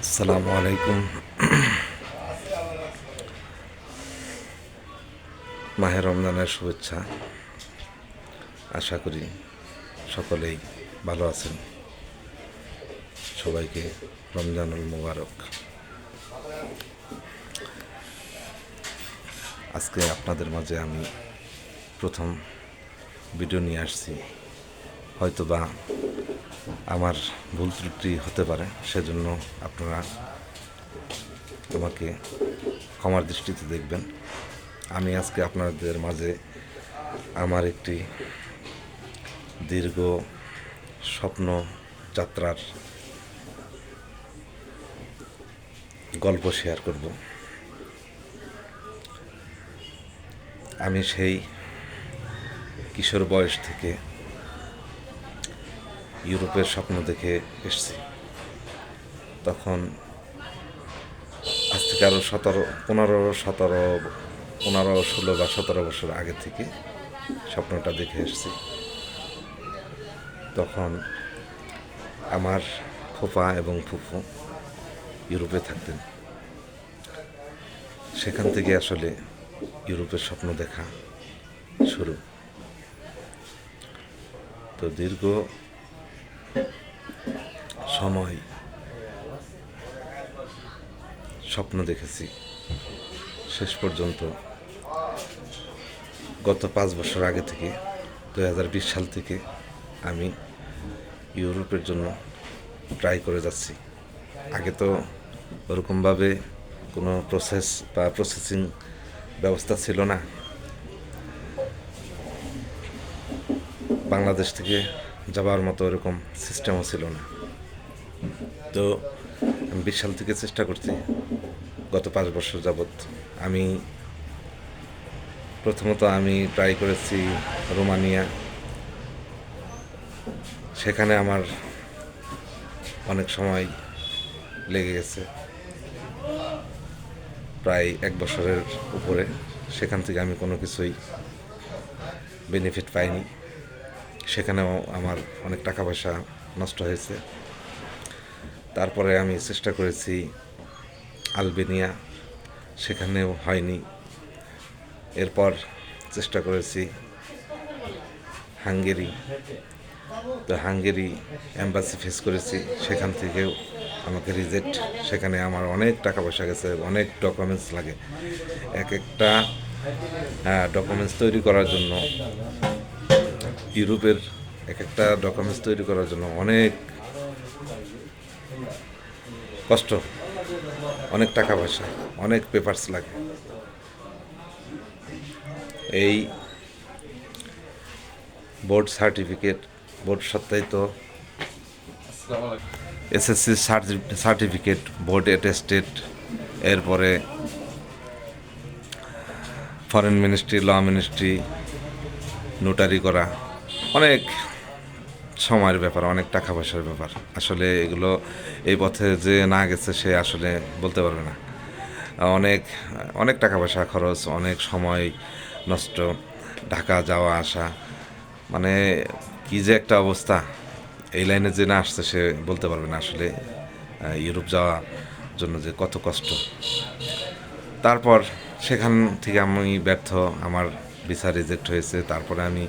আসসালামু আলাইকুম। মাহে রমজানের শুভেচ্ছা। আশা করি সকলেই ভালো আছেন। সবাইকে রমজানুল মুবারক। আজকে আপনাদের মাঝে আমি প্রথম ভিডিও নিয়ে আসছি। হয়তোবা আমার ভুল ত্রুটি হতে পারে, সেজন্য আপনারা আমাকে ক্ষমার দৃষ্টিতে দেখবেন। আমি আজকে আপনাদের মাঝে আমার একটি দীর্ঘ স্বপ্ন যাত্রার গল্প শেয়ার করব। আমি সেই কিশোর বয়স থেকে ইউরোপের স্বপ্ন দেখে এসেছি। তখন আজ থেকে আরও 16 বা 17 বছর আগে থেকে স্বপ্নটা দেখে এসেছি। তখন আমার ফুফা এবং ফুফু ইউরোপে থাকতেন। সেখান থেকে আসলে ইউরোপের স্বপ্ন দেখা শুরু। তো দীর্ঘ সময় স্বপ্ন দেখেছি। শেষ পর্যন্ত গত 5 বছর আগে থেকে 2020 সাল থেকে আমি ইউরোপের জন্য ট্রাই করে যাচ্ছি। আগে তো ওরকমভাবে কোনো প্রসেসিং ব্যবস্থা ছিল না। বাংলাদেশ থেকে যাবার মতো এরকম সিস্টেমও ছিল না। তো আমি 20 সাল থেকে চেষ্টা করছি। গত 5 বছর যাবৎ প্রথমত আমি ট্রাই করেছি রোমানিয়া। সেখানে আমার অনেক সময় লেগে গেছে, প্রায় 1 বছরের উপরে। সেখান থেকে আমি কোনো কিছুই বেনিফিট পাইনি। সেখানেও আমার অনেক টাকা পয়সা নষ্ট হয়েছে। তারপরে আমি চেষ্টা করেছি আলবেনিয়া, সেখানেও হয়নি। এরপর চেষ্টা করেছি হাঙ্গেরি। তো হাঙ্গেরি এম্বাসি ফেস করেছি, সেখান থেকেও আমাকে রিজেক্ট। সেখানে আমার অনেক টাকা পয়সা গেছে, অনেক ডকুমেন্টস লাগে। এক একটা ডকুমেন্টস তৈরি করার জন্য, ইউরোপের এক একটা ডকুমেন্টস তৈরি করার জন্য অনেক কষ্ট, অনেক টাকা পয়সা, অনেক পেপারস লাগে। এই বোর্ড সত্যায়িত এসএসসি সার্টিফিকেট, বোর্ড অ্যাটেস্টেড, এরপরে foreign ministry, law ministry, notary করা, অনেক সময়ের ব্যাপার, অনেক টাকা পয়সার ব্যাপার। আসলে এগুলো এই পথে যে না গেছে সে আসলে বলতে পারবে না। অনেক অনেক টাকা পয়সা খরচ, অনেক সময় নষ্ট, ঢাকা যাওয়া আসা, মানে কি যে একটা অবস্থা। এই লাইনে যে না আসছে সে বলতে পারবে না আসলে ইউরোপ যাওয়ার জন্য যে কত কষ্ট। তারপর সেখান থেকে আমি ব্যর্থ, আমার ভিসা রিজেক্ট হয়েছে। তারপরে আমি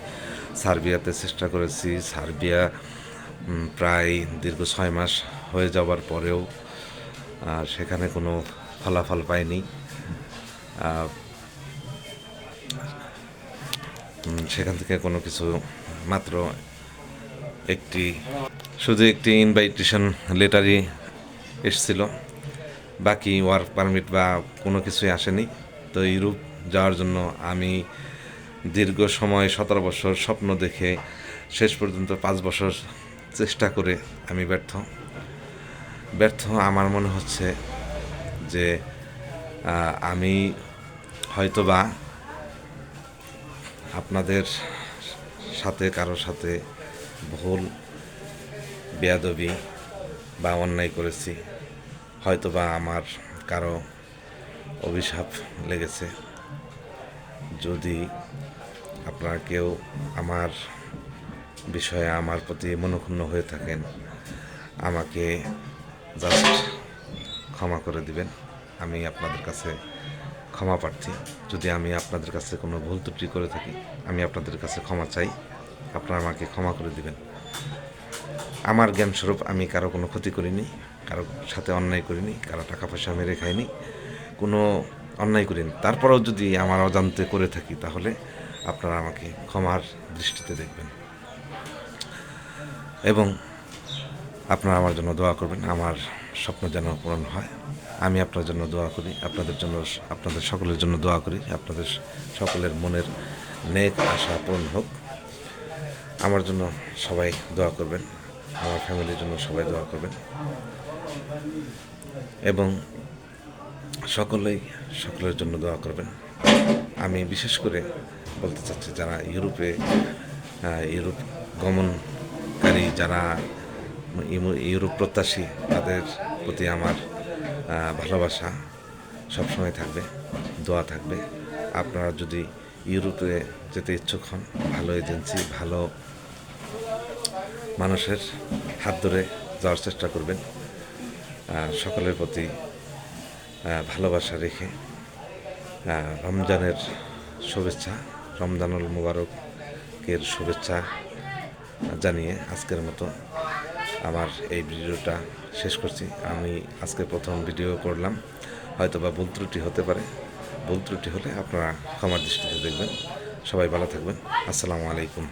সার্বিয়াতে চেষ্টা করেছি। সার্বিয়া প্রায় দীর্ঘ 6 মাস হয়ে যাওয়ার পরেও সেখানে কোনো ফলাফল পাইনি। সেখান থেকে কোনো কিছু, মাত্র শুধু একটি ইনভাইটেশন লেটারই এসেছিল, বাকি ওয়ার্ক পারমিট বা কোনো কিছুই আসেনি। তো ইউরোপ যাওয়ার জন্য আমি দীর্ঘ সময় 17 বছর স্বপ্ন দেখে শেষ পর্যন্ত 5 বছর চেষ্টা করে আমি ব্যর্থ। আমার মনে হচ্ছে যে আমি হয়তোবা আপনাদের সাথে কারোর সাথে ভুল, বেয়াদবি বা অন্যায় করেছি। হয়তোবা আমার কারো অভিশাপ লেগেছে। যদি আপনারা কেউ আমার বিষয়ে আমার প্রতি মনোক্ষুণ্ণ হয়ে থাকেন, আমাকে জাস্ট ক্ষমা করে দিবেন। আমি আপনাদের কাছে ক্ষমা প্রার্থী। যদি আমি আপনাদের কাছে কোনো ভুল ত্রুটি করে থাকি, আমি আপনাদের কাছে ক্ষমা চাই। আপনারা আমাকে ক্ষমা করে দিবেন। আমার জ্ঞানস্বরূপ আমি কারো কোনো ক্ষতি করিনি, কারো সাথে অন্যায় করিনি, কারো টাকা পয়সা মেরে খাইনি, কোনো অন্যায় করিনি। তারপরেও যদি আমার অজান্তে করে থাকি, তাহলে আপনারা আমাকে ক্ষমার দৃষ্টিতে দেখবেন এবং আপনারা আমার জন্য দোয়া করবেন। আমার স্বপ্ন যেন পূরণ হয়। আমি আপনার জন্য দোয়া করি, আপনাদের জন্য, আপনাদের সকলের জন্য দোয়া করি, আপনাদের সকলের মনের নেক আশা পূরণ হোক। আমার জন্য সবাই দোয়া করবেন, আমার ফ্যামিলির জন্য সবাই দোয়া করবেন এবং সকলের জন্য দোয়া করবেন। আমি বিশেষ করে বলতে চাচ্ছি, যারা ইউরোপ গমনকারী, যারা ইউরোপ প্রত্যাশী, তাদের প্রতি আমার ভালোবাসা সবসময় থাকবে, দোয়া থাকবে। আপনারা যদি ইউরোপে যেতে ইচ্ছুক হন, ভালো এজেন্সি, ভালো মানুষের হাত ধরে যাওয়ার চেষ্টা করবেন। সকলের প্রতি ভালোবাসা রেখে রমজানের শুভেচ্ছা, রমজানুল মুবারকের শুভেচ্ছা জানিয়ে আজকের মতো আমার এই ভিডিওটা শেষ করছি। আমি আজকে প্রথম ভিডিও করলাম, হয়তো বা ভুল ত্রুটি হতে পারে। ভুল ত্রুটি হলে আপনারা ক্ষমার দৃষ্টিতে দেখবেন। সবাই ভালো থাকবেন। আসসালামু আলাইকুম।